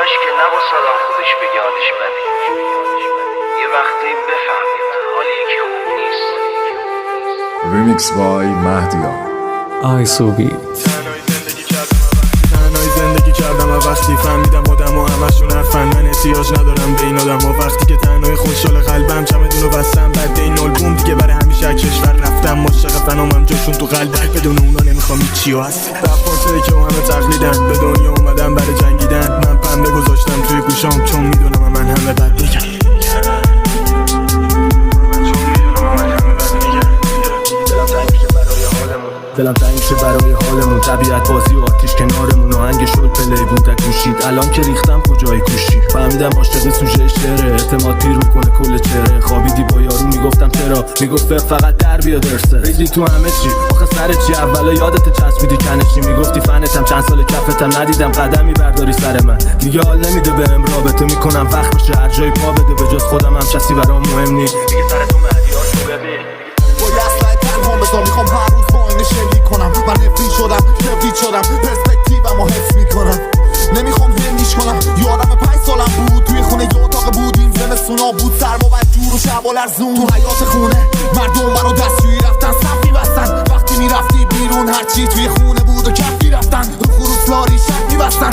همش که نباید آدم خودش بگه حالش بده. یه وقتی بفهمید حال یکی خوب نیست. ریمیکس بای مهدیار آیسوبیت. تنهایی زندگی کردم و وقتی فهمیدم آدم و همشون حرفن، من احتیاج ندارم به این آدم و وقتی که تنهایی خوشحال قلبم چمدونو بستم بعد این آلبوم دیگه برای همیشه کشور رفتم. مشتاق فنامم جاشون تو قلبم، بدون اونا نمیخوام هیچی و هست رفاته که همه تقلیدن، به دنیا اومدم برای جنگیدن. من پنبه گذاشتم توی گوشام چون میدونم من همه بد میگم. دلم تنگ شه برای حالمون، طبیعت بازی و آتیش کنارمون، آهنگ شد پلی بود گوشید. الان که ریختم کجای کوشی، فهمیدم عاشق سوژه شعره، اعتماد پیر میکنه کل چهره. خوابیدی با یارو میگفتم چرا، میگفت فقط در بیا درسه. ریدی تو همه چی آخه سر چی، اولا یادت چسبیدی کنشی، میگفتی فنتم چند سال کفتم ندیدم قدمی برداری سر من. دیگه حال نمیده بهم رابطه میکنم وقت بشه هر جای پا بده، به جز خودم هم کسی برام مهم نی. دیگه سر تو مهدیار تو ببین با یه تنها بذار، میخوام هر روز با اینه شلیک کنم. من نفری شدم نفرید شدم، پرسپکتیوم رو حفظ میکنم. نمیخوام همیش کنم. یادم 5 سالم بود توی خونه یه اتاق بودیم، زمستونا بود سرما و جور و شب و لرزون. تو حیاط خونه مردم منو دستشویی رفتن صف می‌بستن، وقتی میرفتی بیرون هرچی توی خونه بود و کف می‌رفتن. رو خروسلاری شک می‌بستن،